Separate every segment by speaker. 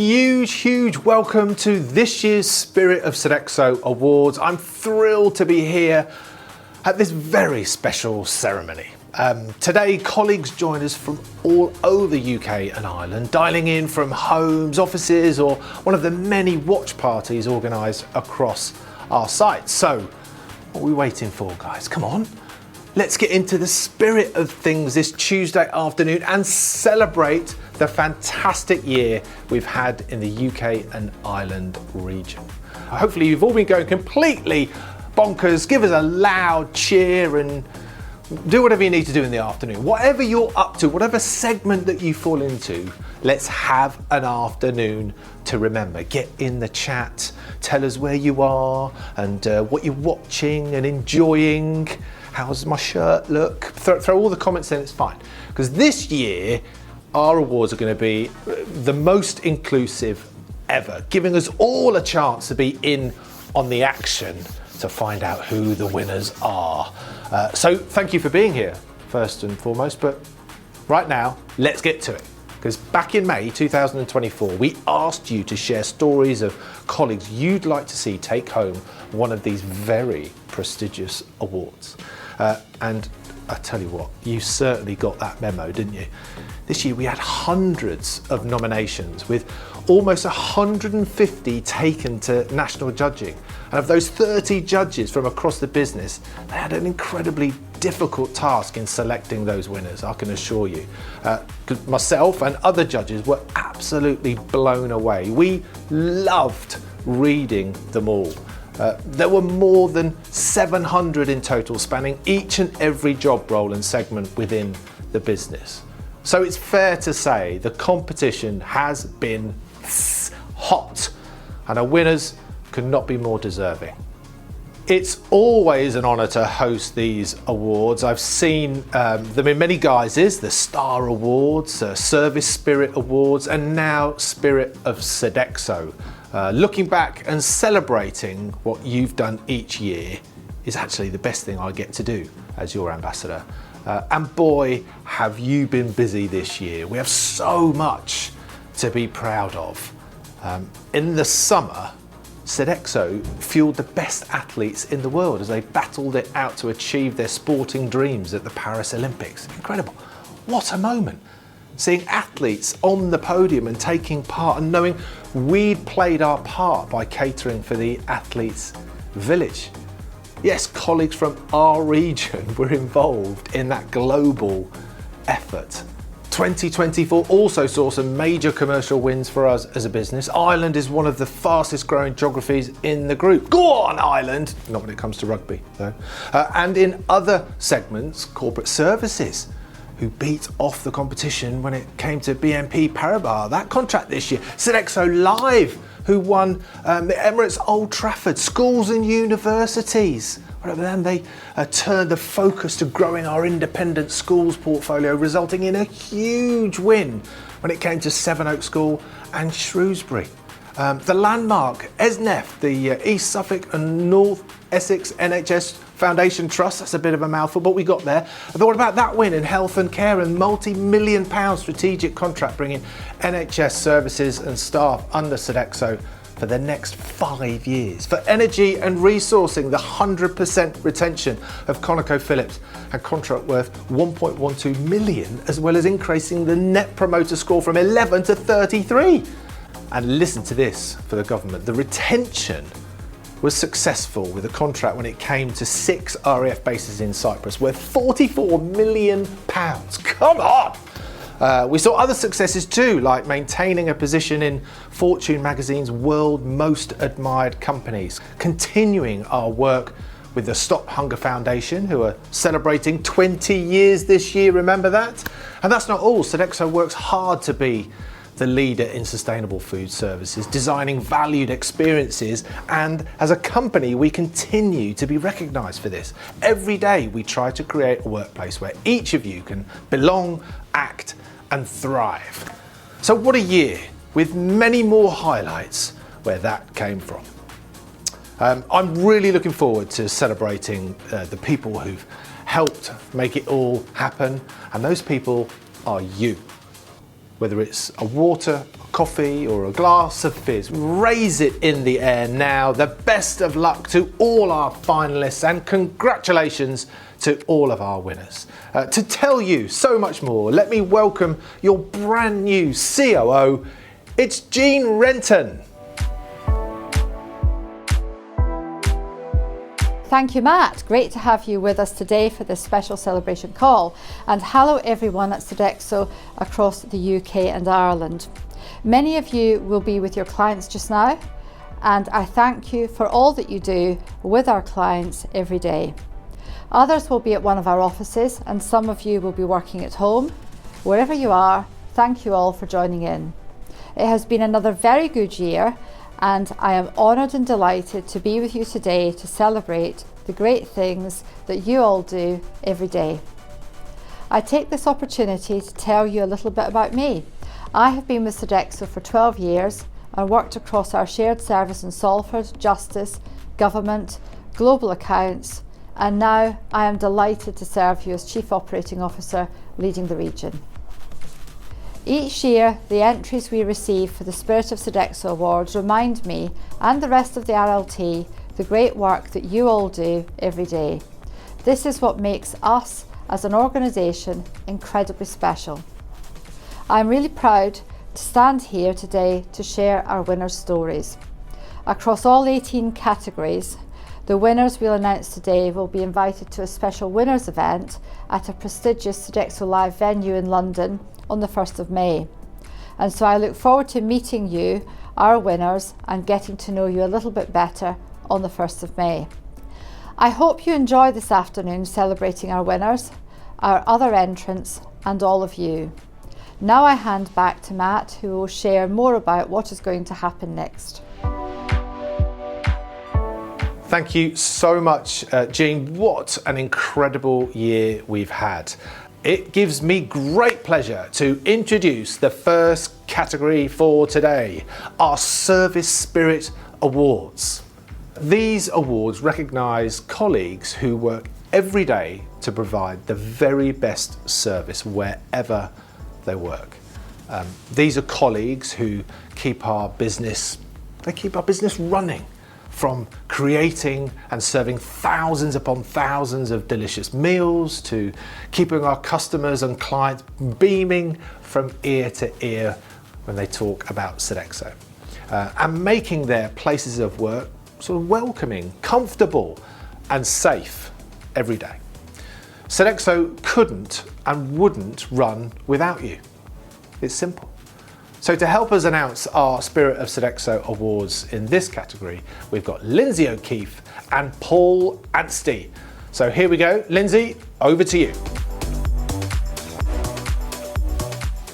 Speaker 1: huge welcome to this year's Spirit of Sodexo Awards. I'm thrilled to be here at this very special ceremony. Today, colleagues join us from all over the UK and Ireland, dialing in from homes, offices, or one of the many watch parties organised across our site. So, what are we waiting for, guys? Come on. Let's get into the spirit of things this Tuesday afternoon and celebrate the fantastic year we've had in the UK and Ireland region. Hopefully you've all been going completely bonkers. Give us a loud cheer and do whatever you need to do in the afternoon. Whatever you're up to, whatever segment that you fall into, let's have an afternoon to remember. Get in the chat, tell us where you are and what you're watching and enjoying. How's my shirt look? Throw all the comments in, it's fine. Because this year, our awards are going to be the most inclusive ever, giving us all a chance to be in on the action to find out who the winners are. So thank you for being here, first and foremost, but right now, let's get to it. Because back in May 2024, we asked you to share stories of colleagues you'd like to see take home one of these very prestigious awards. And I tell you what, you certainly got that memo, didn't you? This year we had hundreds of nominations with almost 150 taken to national judging. And of those 30 judges from across the business, they had an incredibly difficult task in selecting those winners, I can assure you. Myself and other judges were absolutely blown away. We loved reading them all. There were more than 700 in total, spanning each and every job role and segment within the business. So it's fair to say the competition has been hot and our winners could not be more deserving. It's always an honour to host these awards. I've seen them in many guises: the Star Awards, Service Spirit Awards, and now Spirit of Sodexo. Looking back and celebrating what you've done each year is actually the best thing I get to do as your ambassador. And boy, have you been busy this year. We have so much to be proud of. In the summer, Sodexo fueled the best athletes in the world as they battled it out to achieve their sporting dreams at the Paris Olympics. Incredible. What a moment. Seeing athletes on the podium and taking part and knowing we'd played our part by catering for the athletes' village. Yes, colleagues from our region were involved in that global effort. 2024 also saw some major commercial wins for us as a business. Ireland is one of the fastest growing geographies in the group. Go on, Ireland! Not when it comes to rugby, though. And in other segments, corporate services, who beat off the competition when it came to BNP Paribas, that contract this year. Sodexo Live, who won the Emirates Old Trafford, schools and universities. Then they turned the focus to growing our independent schools portfolio, resulting in a huge win when it came to Sevenoaks School and Shrewsbury. The landmark ESNEF, the East Suffolk and North Essex NHS Foundation Trust, that's a bit of a mouthful, but we got there. But what about that win in health and care and multi-million-pound strategic contract bringing NHS services and staff under Sodexo for the next 5 years? For energy and resourcing, the 100% retention of ConocoPhillips, a contract worth 1.12 million, as well as increasing the net promoter score from 11 to 33. And listen to this for the government. The retention was successful with a contract when it came to 6 RAF bases in Cyprus, worth £44 million. Come on! We saw other successes too, like maintaining a position in Fortune magazine's World Most Admired Companies, continuing our work with the Stop Hunger Foundation, who are celebrating 20 years this year, remember that? And that's not all. Sodexo works hard to be the leader in sustainable food services, designing valued experiences, and as a company we continue to be recognised for this. Every day we try to create a workplace where each of you can belong, act and thrive. So what a year, with many more highlights where that came from. I'm really looking forward to celebrating the people who've helped make it all happen, and those people are you. whether it's a water, a coffee or a glass of fizz. Raise it in the air now. The best of luck to all our finalists and congratulations to all of our winners. To tell you so much more, let me welcome your brand new COO. It's Jean Renton.
Speaker 2: Thank you, Matt. Great to have you with us today for this special celebration call. And hello everyone at Sodexo across the UK and Ireland. Many of you will be with your clients just now, and I thank you for all that you do with our clients every day. Others will be at one of our offices, and some of you will be working at home. Wherever you are, thank you all for joining in. It has been another very good year, and I am honoured and delighted to be with you today to celebrate the great things that you all do every day. I take this opportunity to tell you a little bit about me. I have been with Sodexo for 12 years and worked across our shared service in Salford, Justice, Government, Global Accounts, and now I am delighted to serve you as Chief Operating Officer leading the region. Each year, the entries we receive for the Spirit of Sodexo Awards remind me and the rest of the RLT the great work that you all do every day. This is what makes us as an organisation incredibly special. I'm really proud to stand here today to share our winners' stories. Across all 18 categories, the winners we'll announce today will be invited to a special winners event at a prestigious Sodexo Live venue in London on the 1st of May. And so I look forward to meeting you, our winners, and getting to know you a little bit better on the 1st of May. I hope you enjoy this afternoon celebrating our winners, our other entrants, and all of you. Now I hand back to Matt, who will share more about what is going to happen next.
Speaker 1: Thank you so much, Jean. What an incredible year we've had. It gives me great pleasure to introduce the first category for today, our Service Spirit Awards. These awards recognise colleagues who work every day to provide the very best service wherever they work. These are colleagues who keep our business running, from creating and serving thousands upon thousands of delicious meals to keeping our customers and clients beaming from ear to ear when they talk about Sodexo, and making their places of work sort of welcoming, comfortable and safe every day. Sodexo couldn't and wouldn't run without you. It's simple. So to help us announce our Spirit of Sodexo Awards in this category, we've got Lindsay O'Keefe and Paul Anstey. So here we go. Lindsay, over to you.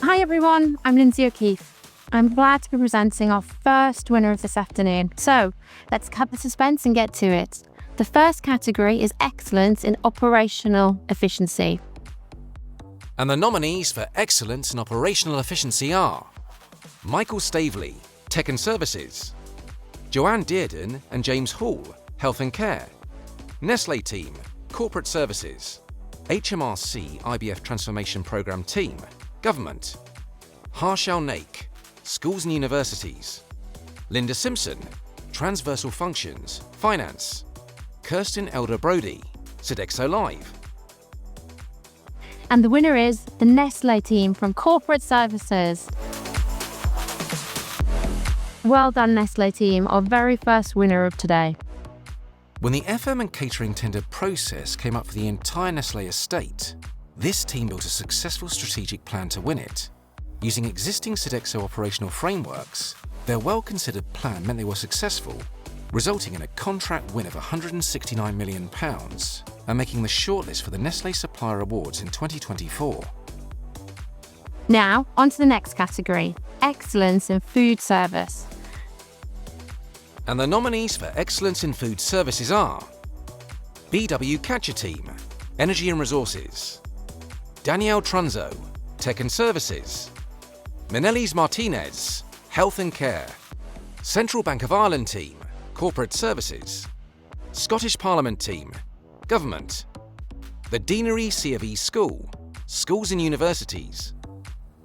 Speaker 3: Hi everyone, I'm Lindsay O'Keefe. I'm glad to be presenting our first winner of this afternoon. So let's cut the suspense and get to it. The first category is Excellence in Operational Efficiency.
Speaker 4: And the nominees for Excellence in Operational Efficiency are Michael Staveley, Tech and Services; Joanne Dearden and James Hall, Health and Care; Nestlé Team, Corporate Services; HMRC IBF Transformation Programme Team, Government; Harshal Naik, Schools and Universities; Linda Simpson, Transversal Functions, Finance; Kirsten Elder-Brody, Sodexo Live.
Speaker 3: And the winner is the Nestlé Team from Corporate Services. Well done, Nestlé Team, our very first winner of today.
Speaker 4: When the FM and catering tender process came up for the entire Nestlé estate, this team built a successful strategic plan to win it. Using existing Sodexo operational frameworks, their well-considered plan meant they were successful, resulting in a contract win of £169 million and making the shortlist for the Nestlé Supplier Awards in 2024.
Speaker 3: Now, on to the next category, Excellence in Food Service.
Speaker 4: And the nominees for Excellence in Food Services are BW Catcher Team, Energy and Resources; Danielle Trunzo, Tech and Services; Menelis Martinez, Health and Care; Central Bank of Ireland Team, Corporate Services; Scottish Parliament Team, Government; the Deanery C of E School, Schools and Universities;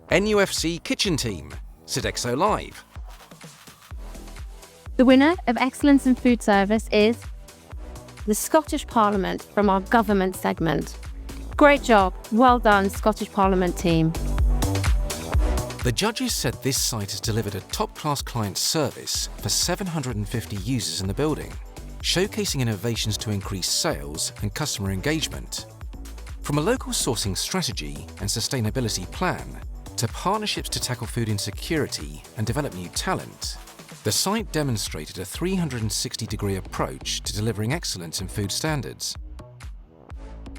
Speaker 4: NUFC Kitchen Team, Sodexo Live.
Speaker 3: The winner of Excellence in Food Service is the Scottish Parliament from our government segment. Great job. Well done, Scottish Parliament team.
Speaker 4: The judges said this site has delivered a top-class client service for 750 users in the building, showcasing innovations to increase sales and customer engagement. From a local sourcing strategy and sustainability plan to partnerships to tackle food insecurity and develop new talent, the site demonstrated a 360-degree approach to delivering excellence in food standards.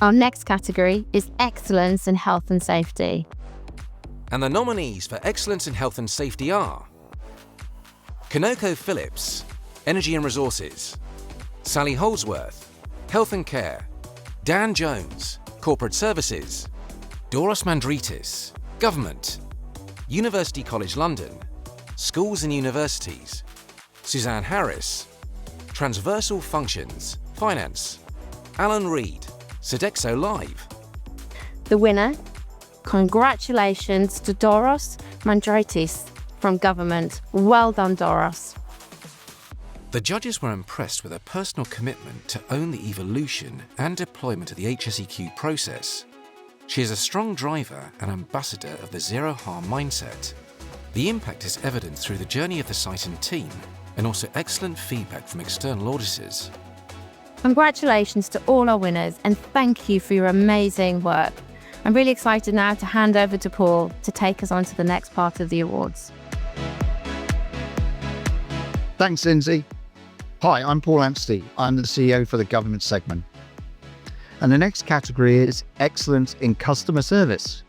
Speaker 3: Our next category is Excellence in Health and Safety.
Speaker 4: And the nominees for Excellence in Health and Safety are Kanoko Phillips, Energy and Resources; Sally Holdsworth, Health and Care; Dan Jones, Corporate Services; Doros Mandritis, Government; University College London, Schools and Universities; Suzanne Harris, Transversal Functions, Finance; Alan Reed, Sodexo Live.
Speaker 3: The winner, congratulations to Doros Mandritis from Government. Well done, Doros.
Speaker 4: The judges were impressed with her personal commitment to own the evolution and deployment of the HSEQ process. She is a strong driver and ambassador of the zero harm mindset. The impact is evident through the journey of the site and team, and also excellent feedback from external auditors.
Speaker 3: Congratulations to all our winners and thank you for your amazing work. I'm really excited now to hand over to Paul to take us on to the next part of the awards.
Speaker 5: Thanks, Lindsay. Hi, I'm Paul Anstey. I'm the CEO for the government segment. And the next category is Excellence in Customer Service.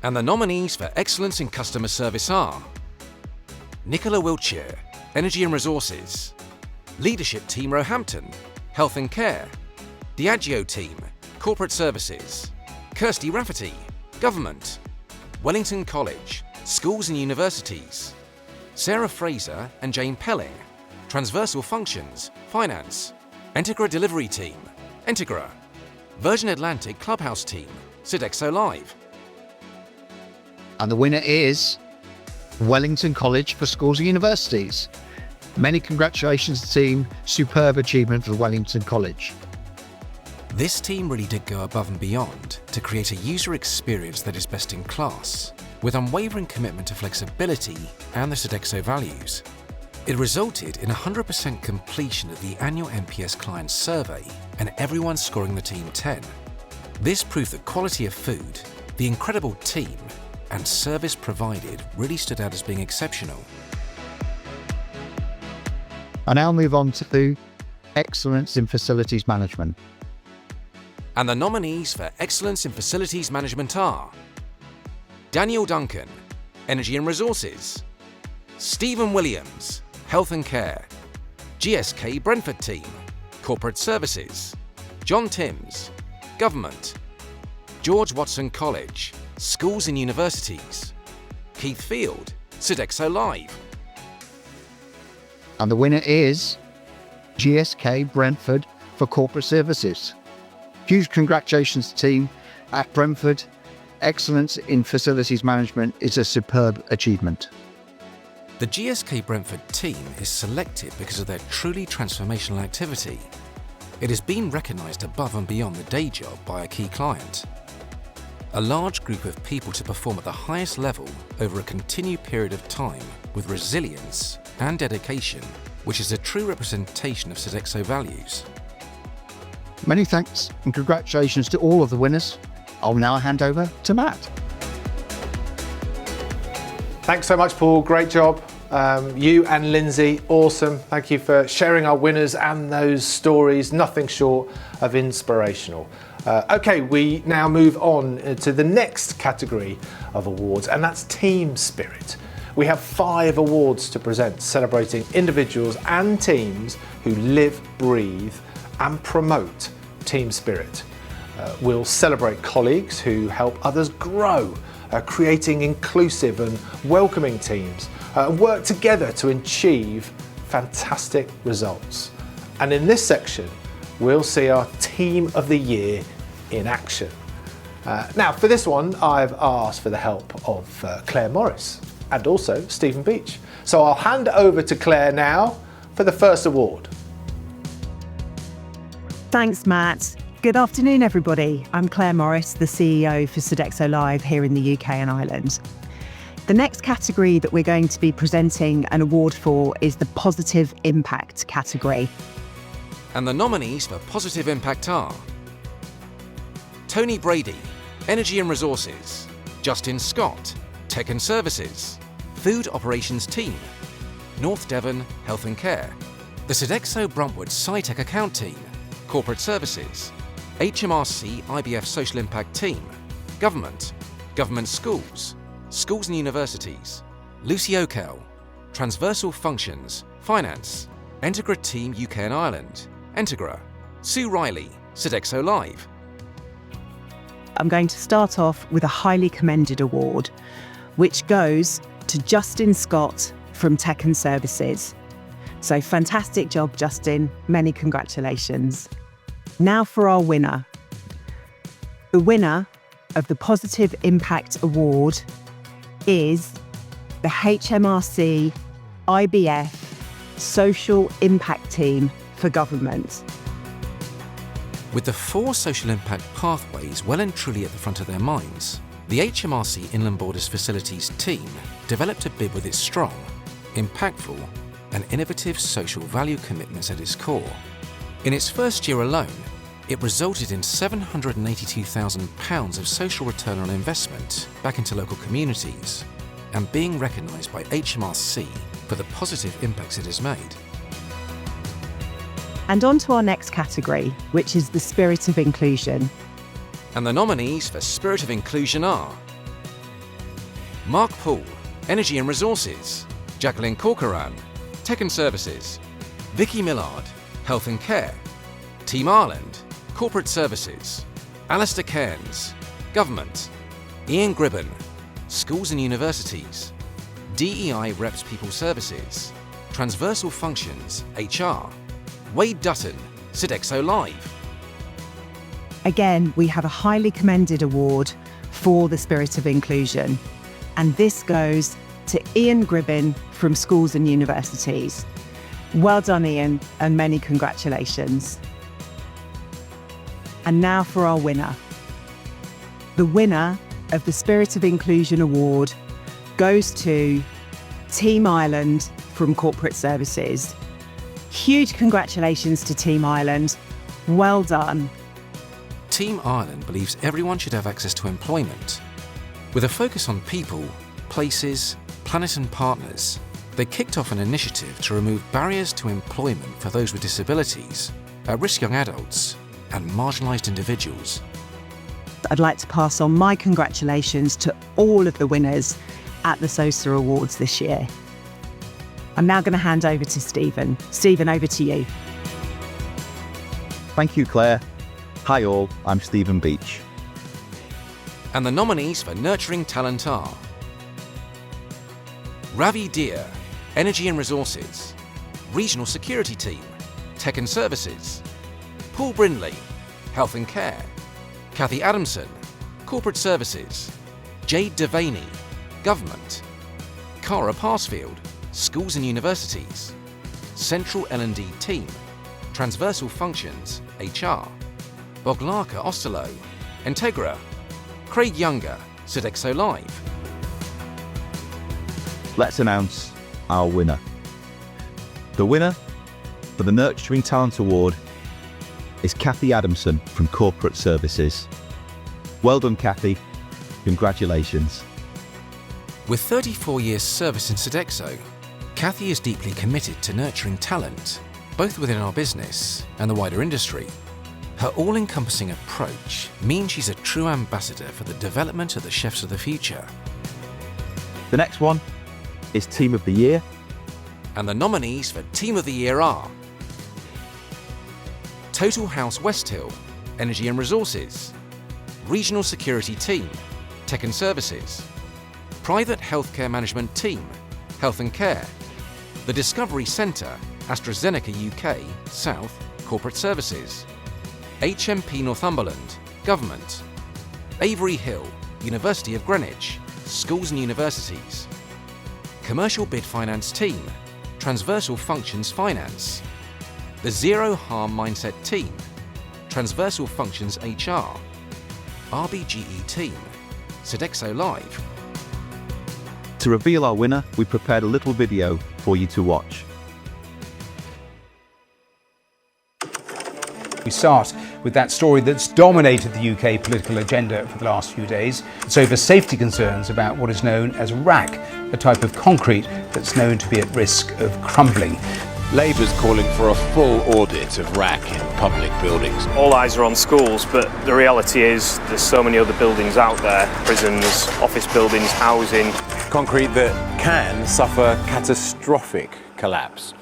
Speaker 4: And the nominees for Excellence in Customer Service are Nicola Wiltshire, Energy and Resources; Leadership Team Roehampton, Health and Care; Diageo Team, Corporate Services; Kirsty Rafferty, Government; Wellington College, Schools and Universities; Sarah Fraser and Jane Pelling, Transversal Functions, Finance; Integra Delivery Team, Integra; Virgin Atlantic Clubhouse Team, Sodexo Live.
Speaker 5: And the winner is Wellington College for Schools and Universities. Many congratulations, team. Superb achievement for Wellington College.
Speaker 4: This team really did go above and beyond to create a user experience that is best in class, with unwavering commitment to flexibility and the Sodexo values. It resulted in 100% completion of the annual NPS client survey and everyone scoring the team 10. This proved that quality of food, the incredible team, and service provided really stood out as being exceptional.
Speaker 5: I now move on to Excellence in Facilities Management.
Speaker 4: And the nominees for Excellence in Facilities Management are Daniel Duncan, Energy and Resources; Stephen Williams, Health and Care; GSK Brentford Team, Corporate Services; John Timms, Government; George Watson College, Schools and Universities; Keith Field, Sodexo Live.
Speaker 5: And the winner is GSK Brentford for Corporate Services. Huge congratulations, team at Brentford. Excellence in Facilities Management is a superb achievement.
Speaker 4: The GSK Brentford team is selected because of their truly transformational activity. It has been recognised above and beyond the day job by a key client. A large group of people to perform at the highest level over a continued period of time with resilience and dedication, which is a true representation of Sodexo values.
Speaker 5: Many thanks and congratulations to all of the winners. I'll now hand over to Matt.
Speaker 1: Thanks so much, Paul. Great job. You and Lindsay, awesome. Thank you for sharing our winners and those stories. Nothing short of inspirational. Okay, we now move on to the next category of awards, and that's Team Spirit. We have 5 awards to present, celebrating individuals and teams who live, breathe, and promote team spirit. We'll celebrate colleagues who help others grow, creating inclusive and welcoming teams, and work together to achieve fantastic results. And in this section, we'll see our Team of the Year in action. Now, for this one, I've asked for the help of Claire Morris and also Stephen Beach. So I'll hand over to Claire now for the first award.
Speaker 6: Thanks, Matt. Good afternoon, everybody. I'm Claire Morris, the CEO for Sodexo Live here in the UK and Ireland. The next category that we're going to be presenting an award for is the Positive Impact category.
Speaker 4: And the nominees for Positive Impact are Tony Brady, Energy and Resources; Justin Scott, Tech and Services; Food Operations Team; North Devon Health and Care; the Sodexo Bruntwood SciTech Account Team; Corporate Services; HMRC IBF Social Impact Team; Government; Government Schools; Schools and Universities; Lucy O'Kell; Transversal Functions; Finance; Integra Team UK and Ireland; Integra; Sue Riley, Sodexo Live.
Speaker 6: I'm going to start off with a highly commended award, which goes to Justin Scott from Tech and Services. So fantastic job, Justin. Many congratulations. Now for our winner. The winner of the Positive Impact Award is the HMRC IBF Social Impact Team for Government.
Speaker 4: With the 4 social impact pathways well and truly at the front of their minds, the HMRC Inland Borders Facilities team developed a bid with its strong, impactful and innovative social value commitments at its core. In its first year alone, it resulted in £782,000 of social return on investment back into local communities and being recognised by HMRC for the positive impacts it has made.
Speaker 6: And on to our next category, which is the Spirit of Inclusion.
Speaker 4: And the nominees for Spirit of Inclusion are Mark Poole, Energy and Resources; Jacqueline Corcoran, Tech and Services; Vicky Millard, Health and Care; Team Ireland, Corporate Services; Alistair Cairns, Government; Ian Gribben, Schools and Universities; DEI Reps People Services; Transversal Functions, HR; Wade Dutton, Sodexo Live.
Speaker 6: Again, we have a highly commended award for the Spirit of Inclusion. And this goes to Ian Gribben from Schools and Universities. Well done, Ian, and many congratulations. And now for our winner. The winner of the Spirit of Inclusion Award goes to Team Ireland from Corporate Services. Huge congratulations to Team Ireland. Well done.
Speaker 4: Team Ireland believes everyone should have access to employment. With a focus on people, places, planet and partners, they kicked off an initiative to remove barriers to employment for those with disabilities, at-risk young adults and marginalised individuals.
Speaker 6: I'd like to pass on my congratulations to all of the winners at the SOSA Awards this year. I'm now going to hand over to Stephen. Stephen, over to you.
Speaker 7: Thank you, Claire. Hi all, I'm Stephen Beach.
Speaker 4: And the nominees for Nurturing Talent are Ravi Deer, Energy and Resources; Regional Security Team, Tech and Services; Paul Brindley, Health and Care; Kathy Adamson, Corporate Services; Jade Devaney, Government; Cara Parsfield, Schools and Universities; Central L&D Team, Transversal Functions, HR; Boglarka Osterlo, Integra; Craig Younger, Sodexo Live.
Speaker 7: Let's announce our winner. The winner for the Nurturing Talent Award is Kathy Adamson from Corporate Services. Well done, Kathy. Congratulations.
Speaker 4: With 34 years service in Sodexo, Kathy is deeply committed to nurturing talent, both within our business and the wider industry. Her all-encompassing approach means she's a true ambassador for the development of the chefs of the future.
Speaker 7: The next one is Team of the Year.
Speaker 4: And the nominees for Team of the Year are Total House West Hill, Energy and Resources; Regional Security Team, Tech and Services; Private Healthcare Management Team, Health and Care; the Discovery Centre, AstraZeneca UK, South, Corporate Services; HMP Northumberland, Government; Avery Hill, University of Greenwich, Schools and Universities. Commercial Bid Finance Team, Transversal Functions Finance. The Zero Harm Mindset Team, Transversal Functions HR. RBGE Team, Sodexo Live.
Speaker 7: To reveal our winner, we prepared a little video for you to watch.
Speaker 8: We start with that story that's dominated the UK political agenda for the last few days. It's over safety concerns about what is known as RAC, a type of concrete that's known to be at risk of crumbling.
Speaker 9: Labour's calling for a full audit of RAC in public buildings.
Speaker 10: All eyes are on schools, but the reality is there's so many other buildings out there, prisons, office buildings, housing.
Speaker 9: Concrete that can suffer catastrophic collapse.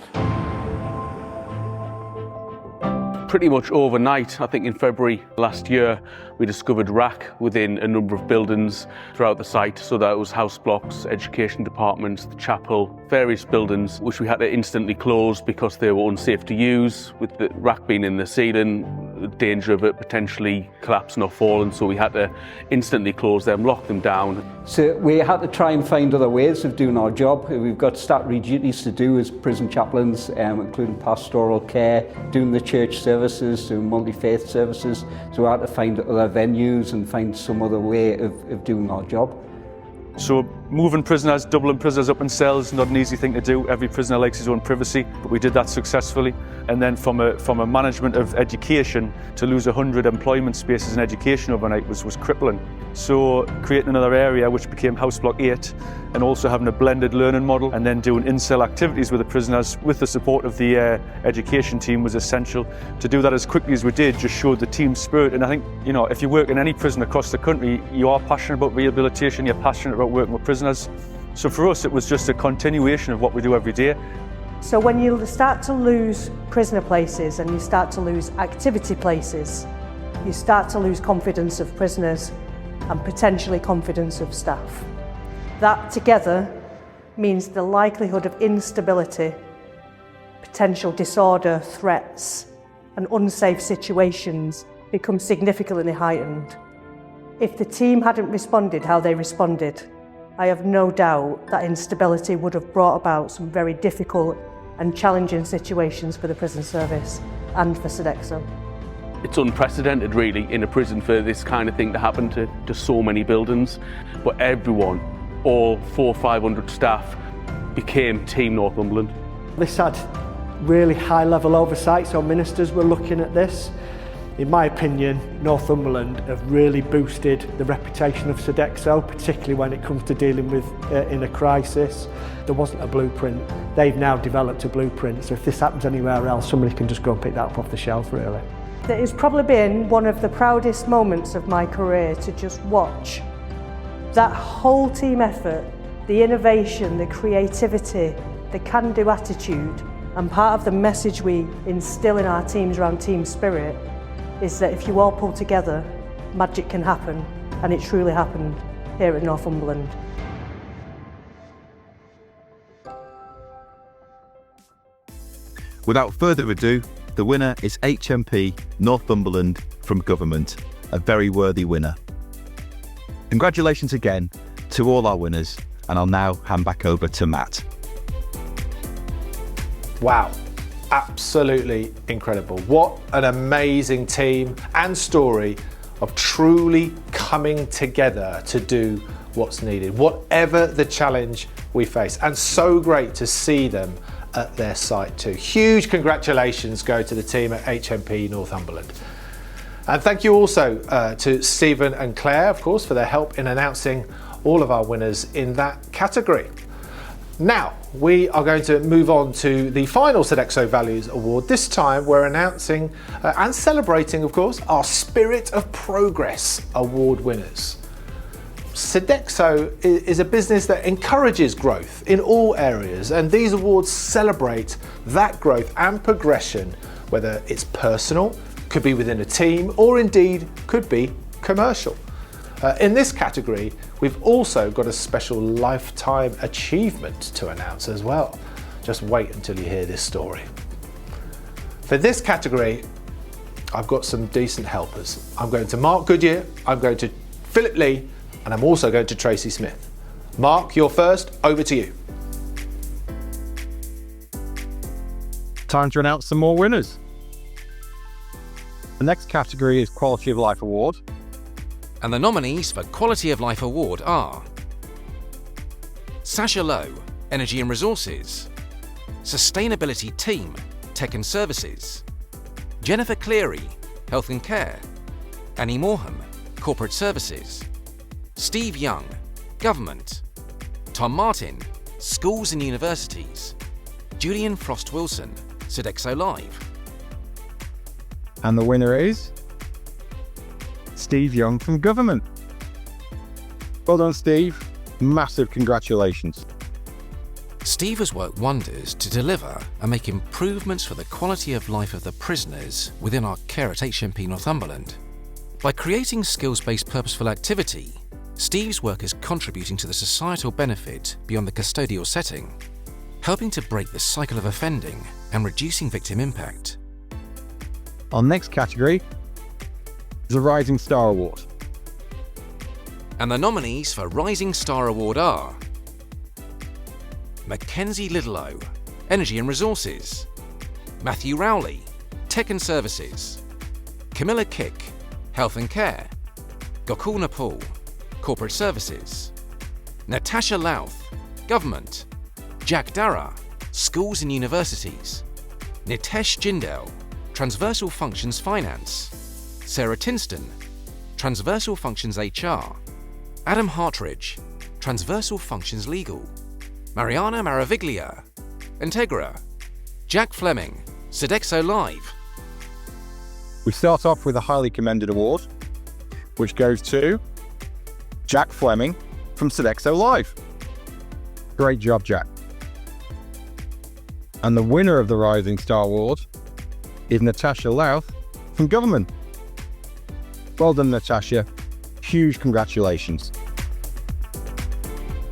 Speaker 11: Pretty much overnight, I think in February last year, we discovered RAC within a number of buildings throughout the site. So that was house blocks, education departments, the chapel, various buildings which we had to instantly close because they were unsafe to use. With the RAC being in the ceiling, the danger of it potentially collapsing or falling, so we had to instantly close them, lock them down.
Speaker 12: So we had to try and find other ways of doing our job. We've got statutory duties to do as prison chaplains, including pastoral care, doing the church services, doing multi-faith services. So we had to find other venues and find some other way of doing our job.
Speaker 11: So moving prisoners, doubling prisoners up in cells, not an easy thing to do. Every prisoner likes his own privacy, but we did that successfully. And then from a management of education, to lose 100 employment spaces in education overnight was crippling. So creating another area which became House Block 8, and also having a blended learning model, and then doing in-cell activities with the prisoners with the support of the education team was essential. To do that as quickly as we did just showed the team spirit. And I think, you know, if you work in any prison across the country, you are passionate about rehabilitation, you're passionate about working with prisoners. So for us, it was just a continuation of what we do every day.
Speaker 13: So when you start to lose prisoner places and you start to lose activity places, you start to lose confidence of prisoners and potentially confidence of staff. That together means the likelihood of instability, potential disorder, threats and unsafe situations become significantly heightened. If the team hadn't responded how they responded, I have no doubt that instability would have brought about some very difficult and challenging situations for the prison service and for Sodexo.
Speaker 11: It's unprecedented really in a prison for this kind of thing to happen to so many buildings. But everyone, all 400 or 500 staff, became Team Northumberland.
Speaker 14: This had really high level oversight, so ministers were looking at this. In my opinion, Northumberland have really boosted the reputation of Sodexo, particularly when it comes to dealing with in a crisis. There wasn't a blueprint. They've now developed a blueprint, so if this happens anywhere else, somebody can just go and pick that up off the shelf, really.
Speaker 13: It has probably been one of the proudest moments of my career to just watch that whole team effort, the innovation, the creativity, the can-do attitude, and part of the message we instill in our teams around team spirit is that if you all pull together, magic can happen, and it truly happened here at Northumberland.
Speaker 7: Without further ado, the winner is HMP Northumberland from Government, a very worthy winner. Congratulations again to all our winners, and I'll now hand back over to Matt.
Speaker 1: Wow. Absolutely incredible. What an amazing team and story of truly coming together to do what's needed, whatever the challenge we face. And so great to see them at their site too. Huge congratulations go to the team at HMP Northumberland. And thank you also to Stephen and Claire, of course, for their help in announcing all of our winners in that category. Now, we are going to move on to the final Sodexo Values Award. This time we're announcing and celebrating, of course, our Spirit of Progress Award winners. Sodexo is a business that encourages growth in all areas, and these awards celebrate that growth and progression, whether it's personal, could be within a team, or indeed could be commercial. In this category, we've also got a special lifetime achievement to announce as well. Just wait until you hear this story. For this category, I've got some decent helpers. I'm going to Mark Goodyear, I'm going to Philip Lee, and I'm also going to Tracy Smith. Mark, you're first. Over to you.
Speaker 7: Time to announce some more winners. The next category is Quality of Life Award.
Speaker 4: And the nominees for Quality of Life Award are Sasha Lowe, Energy and Resources, Sustainability Team, Tech and Services, Jennifer Cleary, Health and Care, Annie Morham, Corporate Services, Steve Young, Government, Tom Martin, Schools and Universities, Julian Frost Wilson, Sodexo Live.
Speaker 7: And the winner is Steve Young from Government. Well done, Steve. Massive congratulations.
Speaker 4: Steve has worked wonders to deliver and make improvements for the quality of life of the prisoners within our care at HMP Northumberland. By creating skills-based purposeful activity, Steve's work is contributing to the societal benefit beyond the custodial setting, helping to break the cycle of offending and reducing victim impact.
Speaker 7: Our next category is a Rising Star Award.
Speaker 4: And the nominees for Rising Star Award are Mackenzie Littleow, Energy and Resources, Matthew Rowley, Tech and Services, Camilla Kick, Health and Care, Gokul Napul, Corporate Services, Natasha Louth, Government, Jack Dara, Schools and Universities, Nitesh Jindal, Transversal Functions Finance, Sarah Tinston, Transversal Functions HR, Adam Hartridge, Transversal Functions Legal, Mariana Maraviglia, Integra, Jack Fleming, Sodexo Live.
Speaker 7: We start off with a highly commended award, which goes to Jack Fleming from Sodexo Live. Great job, Jack. And the winner of the Rising Star Award is Natasha Louth from Government. Well done, Natasha. Huge congratulations.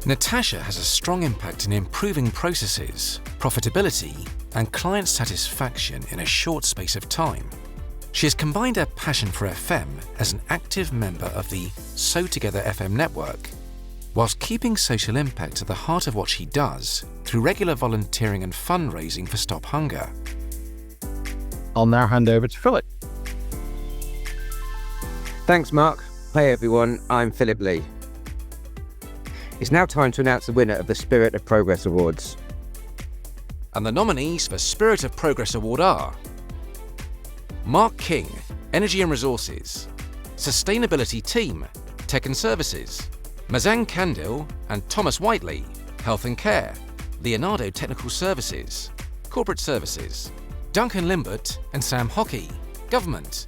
Speaker 4: Natasha has a strong impact in improving processes, profitability, and client satisfaction in a short space of time. She has combined her passion for FM as an active member of the So Together FM network, whilst keeping social impact at the heart of what she does through regular volunteering and fundraising for Stop Hunger.
Speaker 7: I'll now hand over to Philip.
Speaker 15: Thanks, Mark. Hey everyone, I'm Philip Lee. It's now time to announce the winner of the Spirit of Progress Awards.
Speaker 4: And the nominees for Spirit of Progress Award are Mark King, Energy and Resources, Sustainability Team, Tech and Services, Mazang Kandil and Thomas Whiteley, Health and Care, Leonardo Technical Services, Corporate Services, Duncan Limbert and Sam Hockey, Government,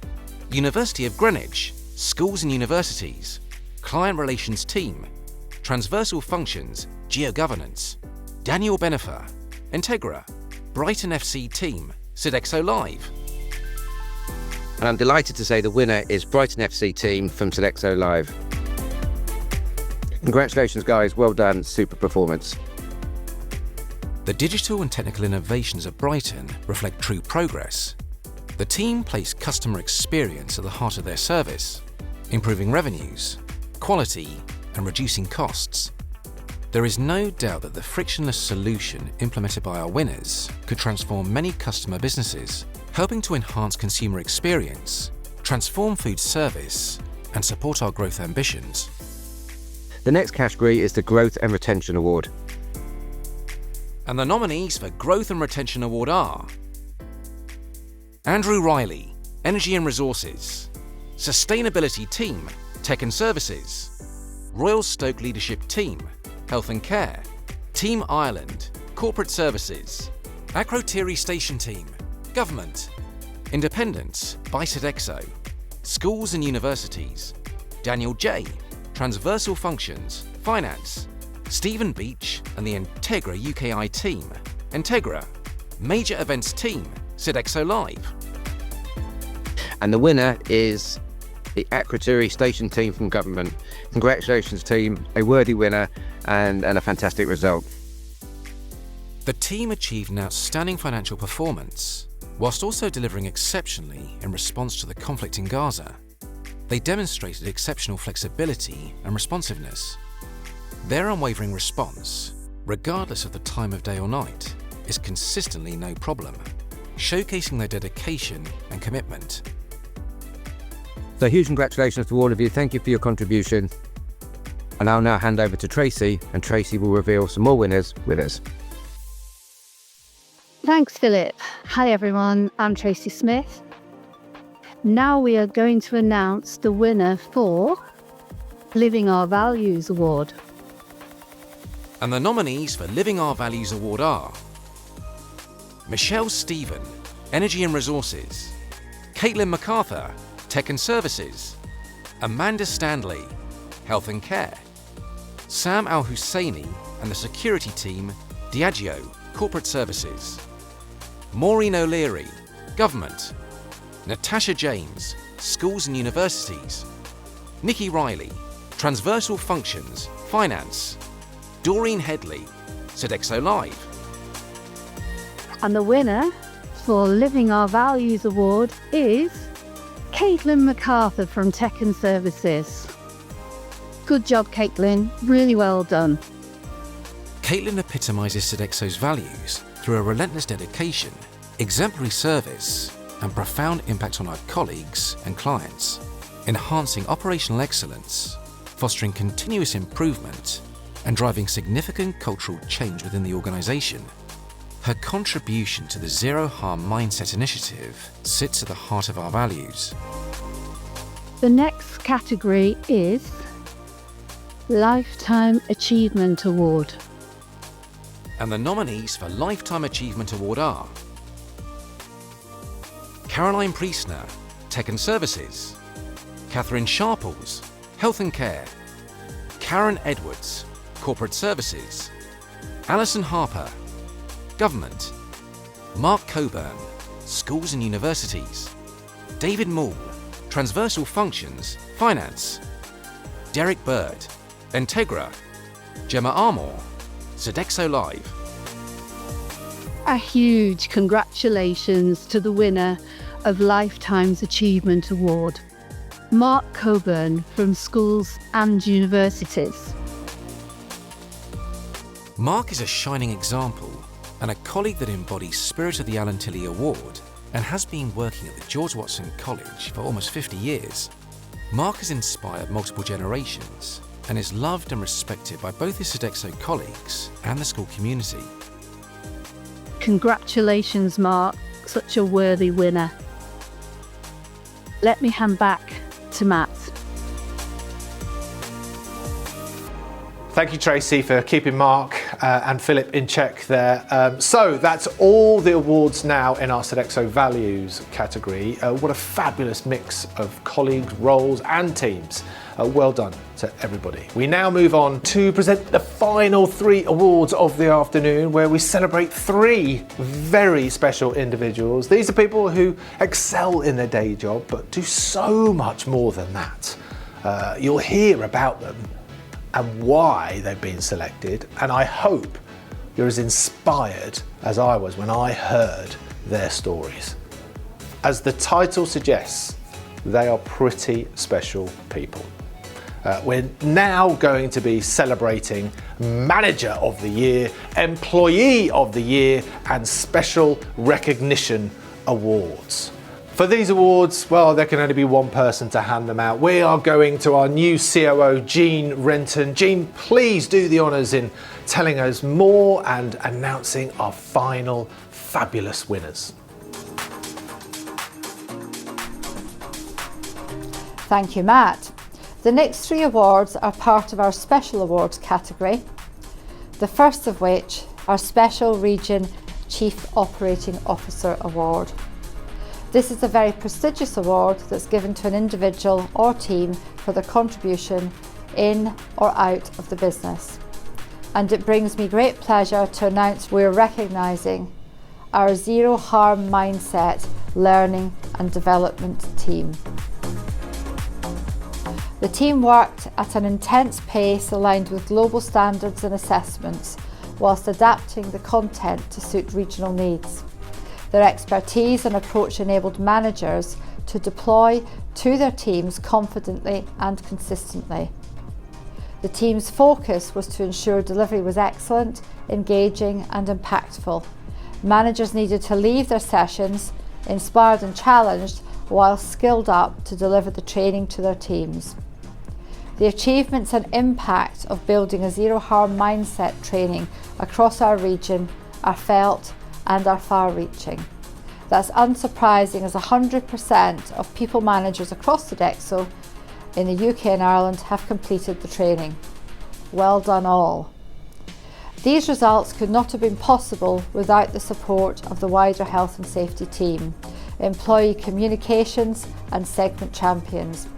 Speaker 4: University of Greenwich, Schools and Universities, Client Relations Team, Transversal Functions, Geo-Governance, Daniel Benefer, Integra, Brighton FC Team, Sodexo Live.
Speaker 15: And I'm delighted to say the winner is Brighton FC Team from Sodexo Live. Congratulations guys, well done, super performance.
Speaker 4: The digital and technical innovations of Brighton reflect true progress. The team placed customer experience at the heart of their service, improving revenues, quality, and reducing costs. There is no doubt that the frictionless solution implemented by our winners could transform many customer businesses, helping to enhance consumer experience, transform food service, and support our growth ambitions.
Speaker 15: The next category is the Growth and Retention Award.
Speaker 4: And the nominees for Growth and Retention Award are Andrew Riley, Energy and Resources, Sustainability Team, Tech and Services, Royal Stoke Leadership Team, Health and Care, Team Ireland, Corporate Services, Akrotiri Station Team, Government, Independence by Sodexo, Schools and Universities, Daniel J, Transversal Functions, Finance, Stephen Beach and the Integra UKI Team, Integra, Major Events Team, Sodexo Live.
Speaker 15: And the winner is the Akrotiri Station Team from Government. Congratulations team, a worthy winner and a fantastic result.
Speaker 4: The team achieved an outstanding financial performance, whilst also delivering exceptionally in response to the conflict in Gaza. They demonstrated exceptional flexibility and responsiveness. Their unwavering response, regardless of the time of day or night, is consistently no problem, showcasing their dedication and commitment.
Speaker 15: So huge congratulations to all of you. Thank you for your contribution. And I'll now hand over to Tracy, and Tracy will reveal some more winners with us.
Speaker 3: Thanks, Philip. Hi, everyone. I'm Tracy Smith. Now we are going to announce the winner for Living Our Values Award.
Speaker 4: And the nominees for Living Our Values Award are Michelle Stephen, Energy and Resources; Caitlin MacArthur, Tech and Services; Amanda Stanley, Health and Care; Sam Al-Husseini and the security team, Diageo, Corporate Services; Maureen O'Leary, Government; Natasha James, Schools and Universities; Nikki Riley, Transversal Functions, Finance; Doreen Headley, Sodexo Live.
Speaker 3: And the winner for Living Our Values Award is Caitlin MacArthur from Tech and Services. Good job, Caitlin. Really well done.
Speaker 4: Caitlin epitomises Sodexo's values through a relentless dedication, exemplary service, and profound impact on our colleagues and clients, enhancing operational excellence, fostering continuous improvement, and driving significant cultural change within the organisation. Her contribution to the Zero Harm Mindset initiative sits at the heart of our values.
Speaker 3: The next category is Lifetime Achievement Award.
Speaker 4: And the nominees for Lifetime Achievement Award are Caroline Priestner, Tech and Services; Catherine Sharples, Health and Care; Karen Edwards, Corporate Services; Alison Harper, Government; Mark Coburn, Schools and Universities; David Moore, Transversal Functions, Finance; Derek Bird, Integra; Gemma Armour, Sodexo Live.
Speaker 3: A huge congratulations to the winner of Lifetime's Achievement Award, Mark Coburn from Schools and Universities.
Speaker 4: Mark is a shining example and a colleague that embodies Spirit of the Alan Tilley Award and has been working at the George Watson College for almost 50 years. Mark has inspired multiple generations and is loved and respected by both his Sodexo colleagues and the school community.
Speaker 3: Congratulations, Mark, such a worthy winner. Let me hand back to Matt.
Speaker 1: Thank you, Tracy, for keeping Mark and Philip in check there. So that's all the awards now in our Sodexo Values category. What a fabulous mix of colleagues, roles and teams. Well done to everybody. We now move on to present the final 3 awards of the afternoon, where we celebrate 3 very special individuals. These are people who excel in their day job, but do so much more than that. You'll hear about them and why they've been selected, and I hope you're as inspired as I was when I heard their stories. As the title suggests, they are pretty special people. We're now going to be celebrating Manager of the Year, Employee of the Year and Special Recognition Awards. For these awards, well, there can only be one person to hand them out. We are going to our new COO, Jean Renton. Jean, please do the honours in telling us more and announcing our final fabulous winners.
Speaker 2: Thank you, Matt. The next 3 awards are part of our Special Awards category, the first of which, our Special Region Chief Operating Officer Award. This is a very prestigious award that's given to an individual or team for their contribution in or out of the business. And it brings me great pleasure to announce we're recognising our Zero Harm Mindset Learning and Development team. The team worked at an intense pace aligned with global standards and assessments, whilst adapting the content to suit regional needs. Their expertise and approach enabled managers to deploy to their teams confidently and consistently. The team's focus was to ensure delivery was excellent, engaging and impactful. Managers needed to leave their sessions inspired and challenged while skilled up to deliver the training to their teams. The achievements and impact of building a zero harm mindset training across our region are felt and are far-reaching. That's unsurprising, as 100% of people managers across Sodexo in the UK and Ireland have completed the training. Well done all. These results could not have been possible without the support of the wider health and safety team, employee communications and segment champions.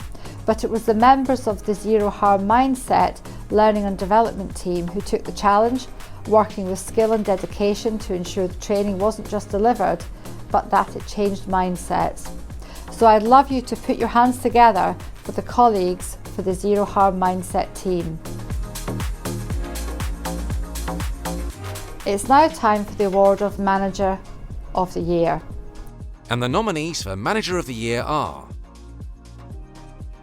Speaker 2: But it was the members of the Zero Harm Mindset Learning and Development team who took the challenge, working with skill and dedication to ensure the training wasn't just delivered, but that it changed mindsets. So I'd love you to put your hands together for the colleagues for the Zero Harm Mindset team. It's now time for the award of Manager of the Year.
Speaker 4: And the nominees for Manager of the Year are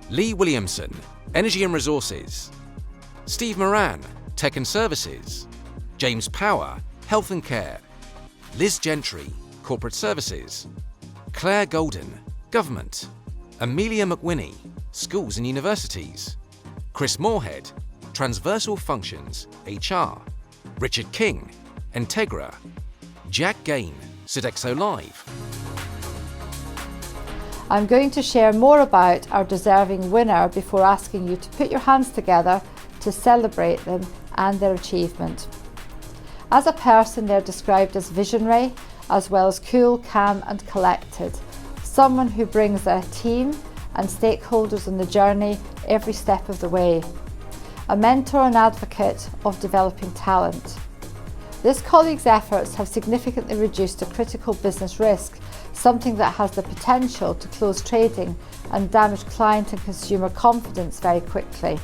Speaker 4: Lee Williamson, Energy and Resources; Steve Moran, Tech and Services; James Power, Health and Care; Liz Gentry, Corporate Services; Claire Golden, Government; Amelia McWhinney, Schools and Universities; Chris Moorhead, Transversal Functions, HR; Richard King, Integra; Jack Gain, Sodexo Live.
Speaker 2: I'm going to share more about our deserving winner before asking you to put your hands together to celebrate them and their achievement. As a person, they're described as visionary, as well as cool, calm and collected. Someone who brings their team and stakeholders on the journey every step of the way. A mentor and advocate of developing talent. This colleague's efforts have significantly reduced a critical business risk, something that has the potential to close trading and damage client and consumer confidence very quickly.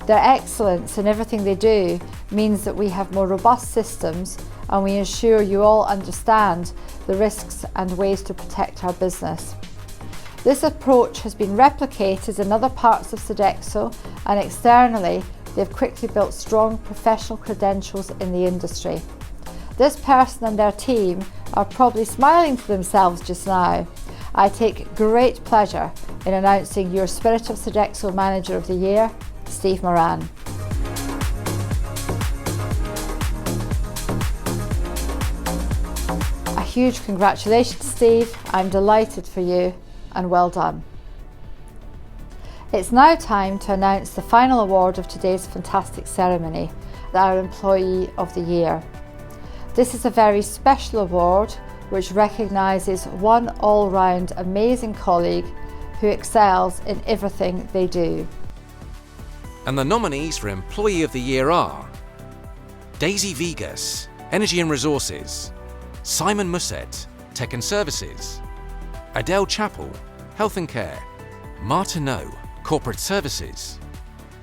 Speaker 2: Their excellence in everything they do means that we have more robust systems, and we ensure you all understand the risks and ways to protect our business. This approach has been replicated in other parts of Sodexo, and externally they've quickly built strong professional credentials in the industry. This person and their team are probably smiling to themselves just now. I take great pleasure in announcing your Spirit of Sodexo Manager of the Year, Steve Moran. A huge congratulations, Steve. I'm delighted for you and well done. It's now time to announce the final award of today's fantastic ceremony, our Employee of the Year. This is a very special award which recognises one all-round amazing colleague who excels in everything they do.
Speaker 4: And the nominees for Employee of the Year are Daisy Vegas, Energy and Resources; Simon Musset, Tech and Services; Adele Chappell, Health and Care; Martineau, Corporate Services;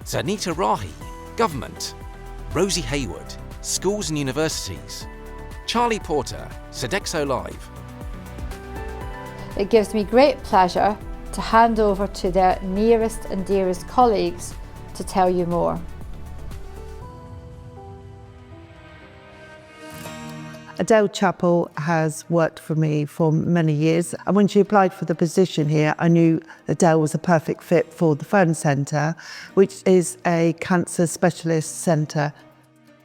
Speaker 4: Zanita Rahi, Government; Rosie Hayward, Schools and Universities; Charlie Porter, Sodexo Live.
Speaker 2: It gives me great pleasure to hand over to their nearest and dearest colleagues to tell you more.
Speaker 6: Adele Chappell has worked for me for many years, and when she applied for the position here, I knew Adele was a perfect fit for the Phone Centre, which is a cancer specialist centre.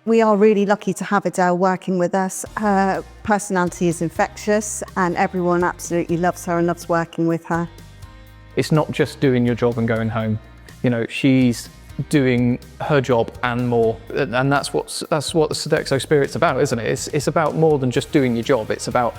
Speaker 16: We are really lucky to have Adele working with us. Her personality is infectious and everyone absolutely loves her and loves working with her.
Speaker 17: It's not just doing your job and going home. You know, she's doing her job and more, and that's what the Sodexo Spirit's about, isn't it? It's about more than just doing your job, it's about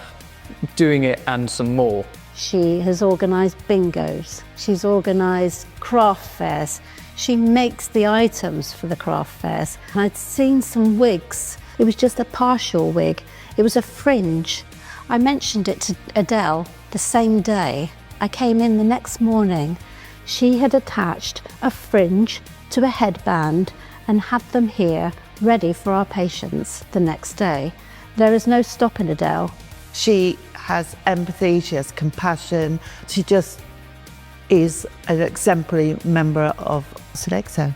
Speaker 17: doing it and some more.
Speaker 18: She has organised bingos, she's organised craft fairs, she makes the items for the craft fairs. I'd seen some wigs, it was just a partial wig, it was a fringe. I mentioned it to Adele the same day. I came in the next morning, she had attached a fringe to a headband and had them here ready for our patients the next day. There is no stopping Adele.
Speaker 6: She
Speaker 19: has empathy, she has compassion. She just is an exemplary member of Sodexo.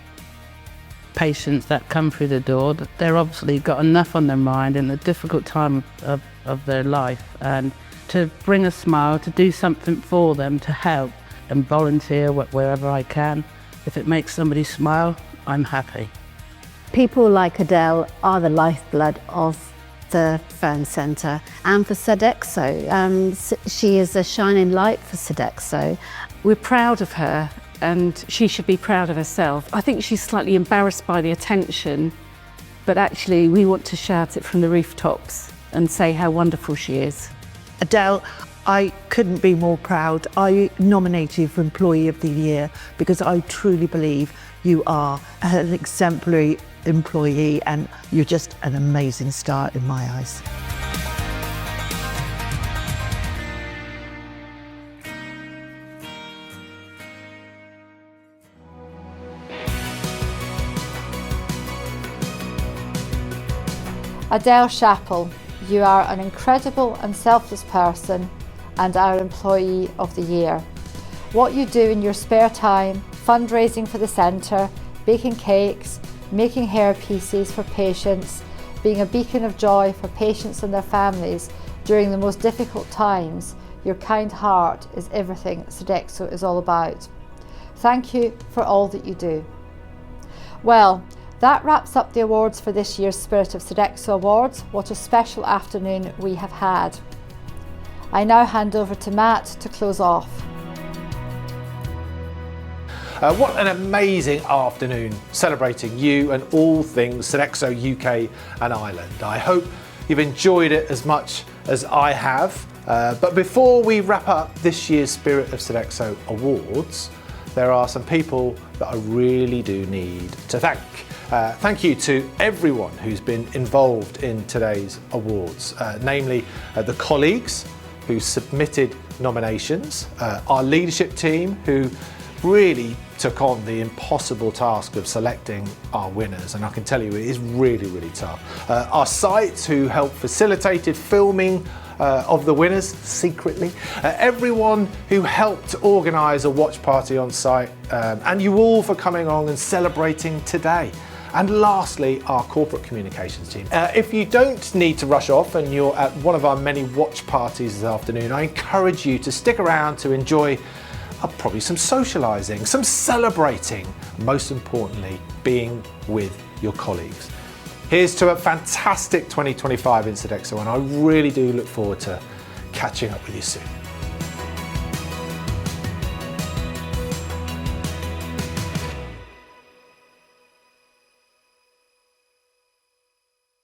Speaker 20: Patients that come through the door, they're obviously got enough on their mind in a difficult time of their life, and to bring a smile, to do something for them, to help and volunteer wherever I can. If it makes somebody smile, I'm happy.
Speaker 18: People like Adele are the lifeblood of the Fern Centre and for Sodexo. She is a shining light for Sodexo.
Speaker 21: We're proud of her and she should be proud of herself. I think she's slightly embarrassed by the attention, but actually we want to shout it from the rooftops and say how wonderful she is.
Speaker 19: Adele, I couldn't be more proud. I nominated you for Employee of the Year because I truly believe you are an exemplary employee and you're just an amazing star in my eyes.
Speaker 2: Adele Chappell, you are an incredible and selfless person and our Employee of the Year. What you do in your spare time, fundraising for the centre, baking cakes, making hair pieces for patients, being a beacon of joy for patients and their families during the most difficult times, your kind heart is everything Sodexo is all about. Thank you for all that you do. Well, that wraps up the awards for this year's Spirit of Sodexo Awards. What a special afternoon we have had. I now hand over to Matt to close off.
Speaker 1: What an amazing afternoon celebrating you and all things Sodexo UK and Ireland. I hope you've enjoyed it as much as I have. But before we wrap up this year's Spirit of Sodexo Awards, there are some people that I really do need to thank. Thank you to everyone who's been involved in today's awards, namely the colleagues who submitted nominations, our leadership team who really took on the impossible task of selecting our winners, and I can tell you it is really, really tough. Our sites who helped facilitated filming of the winners secretly, everyone who helped organise a watch party on site, and you all for coming along and celebrating today. And lastly, our corporate communications team. If you don't need to rush off and you're at one of our many watch parties this afternoon, I encourage you to stick around to enjoy probably some socialising, some celebrating, most importantly, being with your colleagues. Here's to a fantastic 2025 in Sodexo, and I really do look forward to catching up with you soon.